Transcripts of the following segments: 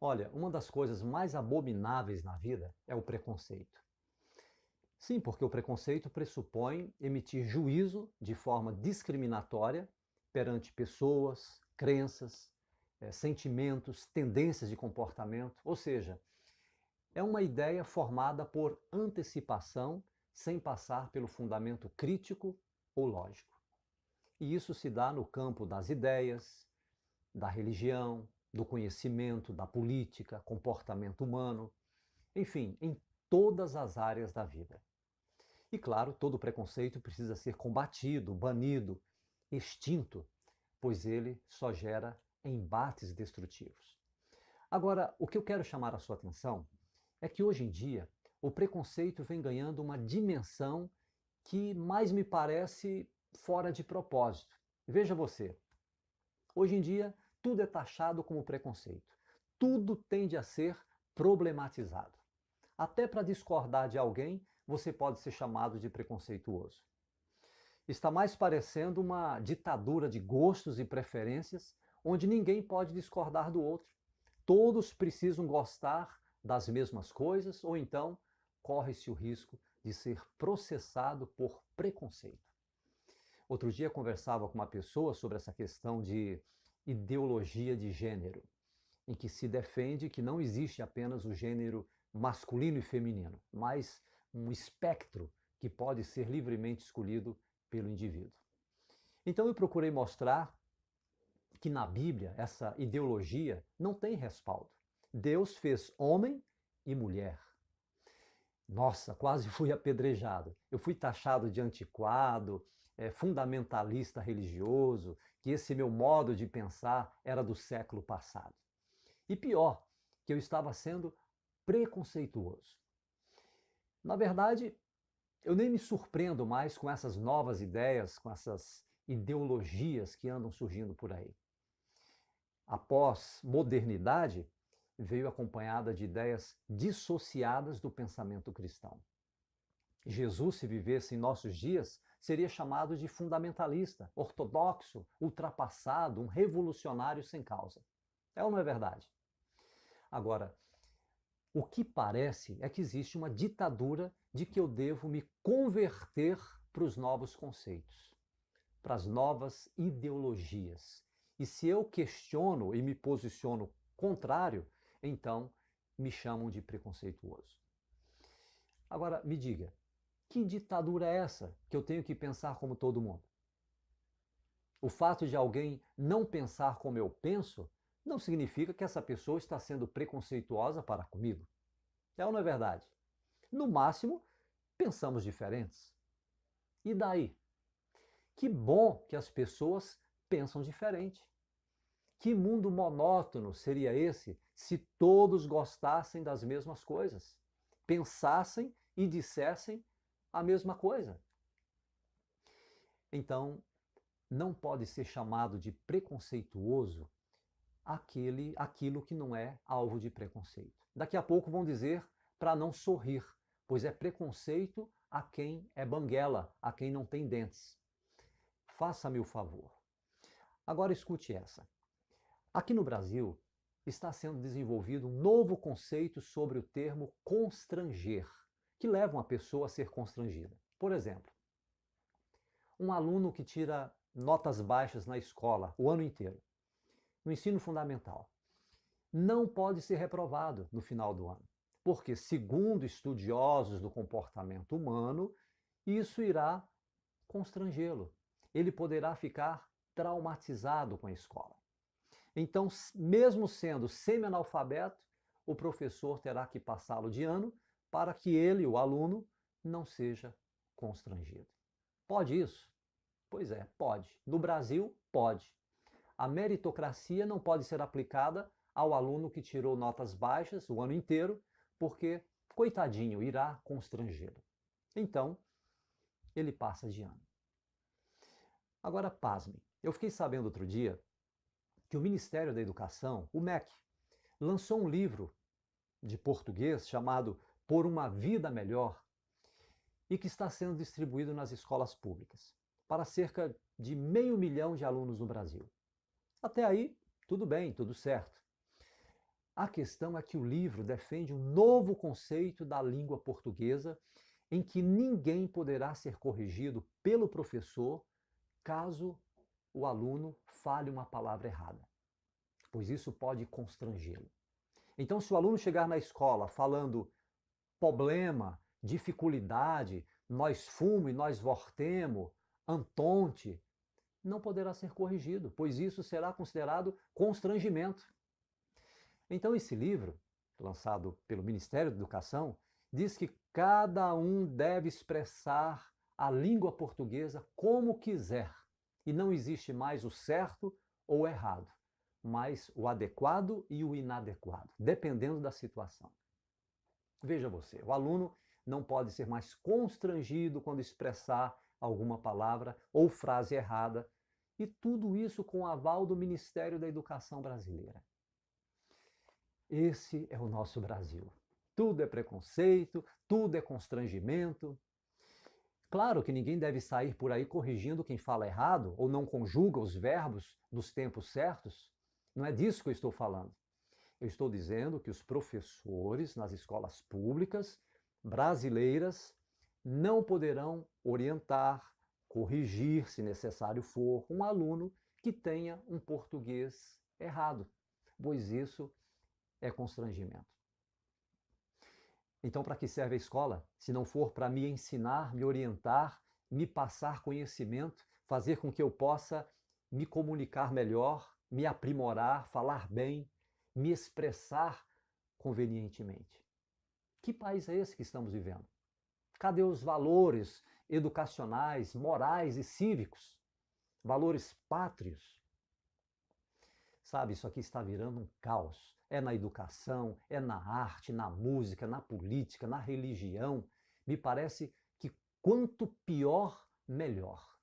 Olha, uma das coisas mais abomináveis na vida é o preconceito. Sim, porque o preconceito pressupõe emitir juízo de forma discriminatória perante pessoas, crenças, sentimentos, tendências de comportamento, ou seja, é uma ideia formada por antecipação sem passar pelo fundamento crítico ou lógico. E isso se dá no campo das ideias, da religião, do conhecimento, da política, comportamento humano, enfim, em todas as áreas da vida. E claro, todo preconceito precisa ser combatido, banido, extinto, pois ele só gera embates destrutivos. Agora, o que eu quero chamar a sua atenção é que hoje em dia o preconceito vem ganhando uma dimensão que mais me parece fora de propósito. Veja você, hoje em dia tudo é taxado como preconceito. Tudo tende a ser problematizado. Até para discordar de alguém, você pode ser chamado de preconceituoso. Está mais parecendo uma ditadura de gostos e preferências, onde ninguém pode discordar do outro. Todos precisam gostar das mesmas coisas, ou então corre-se o risco de ser processado por preconceito. Outro dia conversava com uma pessoa sobre essa questão de ideologia de gênero, em que se defende que não existe apenas o gênero masculino e feminino, mas um espectro que pode ser livremente escolhido pelo indivíduo. Então eu procurei mostrar que na Bíblia essa ideologia não tem respaldo. Deus fez homem e mulher. Nossa, quase fui apedrejado. Eu fui taxado de antiquado, fundamentalista religioso, que esse meu modo de pensar era do século passado. E pior, que eu estava sendo preconceituoso. Na verdade, eu nem me surpreendo mais com essas novas ideias, com essas ideologias que andam surgindo por aí. A pós-modernidade veio acompanhada de ideias dissociadas do pensamento cristão. Jesus, se vivesse em nossos dias, seria chamado de fundamentalista, ortodoxo, ultrapassado, um revolucionário sem causa. É ou não é verdade? Agora, o que parece é que existe uma ditadura de que eu devo me converter para os novos conceitos, para as novas ideologias. E se eu questiono e me posiciono contrário, então me chamam de preconceituoso. Agora, me diga, que ditadura é essa que eu tenho que pensar como todo mundo? O fato de alguém não pensar como eu penso não significa que essa pessoa está sendo preconceituosa para comigo. É ou não é verdade? No máximo, pensamos diferentes. E daí? Que bom que as pessoas pensam diferente. Que mundo monótono seria esse se todos gostassem das mesmas coisas, pensassem e dissessem a mesma coisa? Então, não pode ser chamado de preconceituoso aquilo que não é alvo de preconceito. Daqui a pouco vão dizer para não sorrir, pois é preconceito a quem é banguela, a quem não tem dentes. Faça-me o favor. Agora escute essa. Aqui no Brasil está sendo desenvolvido um novo conceito sobre o termo constranger, que leva uma pessoa a ser constrangida. Por exemplo, um aluno que tira notas baixas na escola o ano inteiro, no ensino fundamental, não pode ser reprovado no final do ano, porque, segundo estudiosos do comportamento humano, isso irá constrangê-lo. Ele poderá ficar traumatizado com a escola. Então, mesmo sendo semi-analfabeto, o professor terá que passá-lo de ano para que ele, o aluno, não seja constrangido. Pode isso? Pois é, pode. No Brasil, pode. A meritocracia não pode ser aplicada ao aluno que tirou notas baixas o ano inteiro, porque, coitadinho, irá constrangê-lo. Então, ele passa de ano. Agora, pasmem, eu fiquei sabendo outro dia que o Ministério da Educação, o MEC, lançou um livro de português chamado Por uma Vida Melhor e que está sendo distribuído nas escolas públicas para cerca de 500 mil de alunos no Brasil. Até aí, tudo bem, tudo certo. A questão é que o livro defende um novo conceito da língua portuguesa em que ninguém poderá ser corrigido pelo professor caso o aluno fale uma palavra errada, pois isso pode constrangê-lo. Então, se o aluno chegar na escola falando problema, dificuldade, nós fumo e nós vortemo, antonte, não poderá ser corrigido, pois isso será considerado constrangimento. Então, esse livro, lançado pelo Ministério da Educação, diz que cada um deve expressar a língua portuguesa como quiser, e não existe mais o certo ou o errado, mas o adequado e o inadequado, dependendo da situação. Veja você, o aluno não pode ser mais constrangido quando expressar alguma palavra ou frase errada, e tudo isso com o aval do Ministério da Educação brasileira. Esse é o nosso Brasil. Tudo é preconceito, tudo é constrangimento. Claro que ninguém deve sair por aí corrigindo quem fala errado ou não conjuga os verbos nos tempos certos. Não é disso que eu estou falando. Eu estou dizendo que os professores nas escolas públicas brasileiras não poderão orientar, corrigir, se necessário for, um aluno que tenha um português errado, pois isso é constrangimento. Então, para que serve a escola? Se não for para me ensinar, me orientar, me passar conhecimento, fazer com que eu possa me comunicar melhor, me aprimorar, falar bem, me expressar convenientemente. Que país é esse que estamos vivendo? Cadê os valores educacionais, morais e cívicos? Valores pátrios? Sabe, isso aqui está virando um caos. É na educação, é na arte, na música, na política, na religião. Me parece que quanto pior, melhor.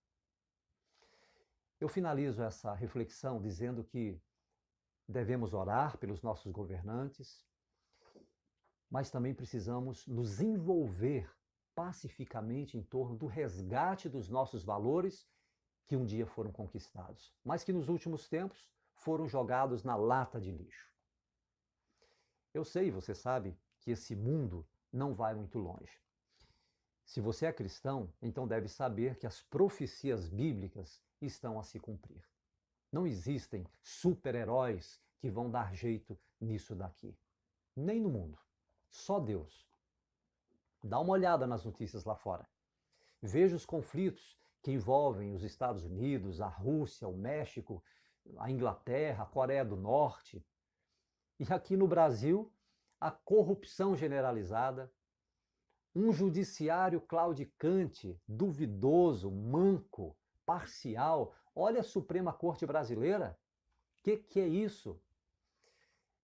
Eu finalizo essa reflexão dizendo que devemos orar pelos nossos governantes, mas também precisamos nos envolver pacificamente em torno do resgate dos nossos valores que um dia foram conquistados, mas que nos últimos tempos foram jogados na lata de lixo. Eu sei, você sabe, que esse mundo não vai muito longe. Se você é cristão, então deve saber que as profecias bíblicas estão a se cumprir. Não existem super-heróis que vão dar jeito nisso daqui. Nem no mundo. Só Deus. Dá uma olhada nas notícias lá fora. Veja os conflitos que envolvem os Estados Unidos, a Rússia, o México, a Inglaterra, a Coreia do Norte. E aqui no Brasil, a corrupção generalizada, um judiciário claudicante, duvidoso, manco, parcial. Olha a Suprema Corte Brasileira. Que é isso?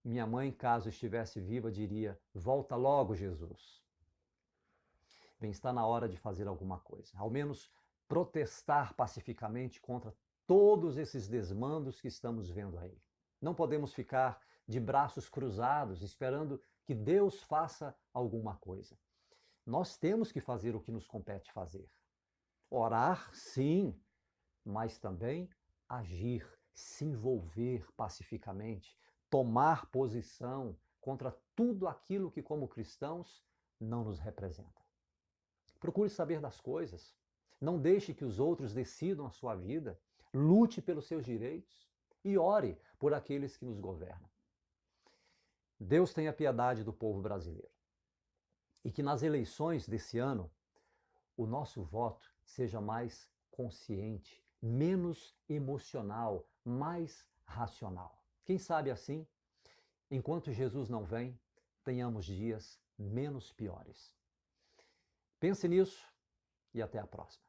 Minha mãe, caso estivesse viva, diria: volta logo, Jesus. Bem, está na hora de fazer alguma coisa. Ao menos protestar pacificamente contra todos esses desmandos que estamos vendo aí. Não podemos ficar de braços cruzados esperando que Deus faça alguma coisa. Nós temos que fazer o que nos compete fazer. Orar, sim, mas também agir, se envolver pacificamente, tomar posição contra tudo aquilo que, como cristãos, não nos representa. Procure saber das coisas. Não deixe que os outros decidam a sua vida. Lute pelos seus direitos e ore por aqueles que nos governam. Deus tenha piedade do povo brasileiro. E que nas eleições desse ano, o nosso voto seja mais consciente, menos emocional, mais racional. Quem sabe assim, enquanto Jesus não vem, tenhamos dias menos piores. Pense nisso e até a próxima.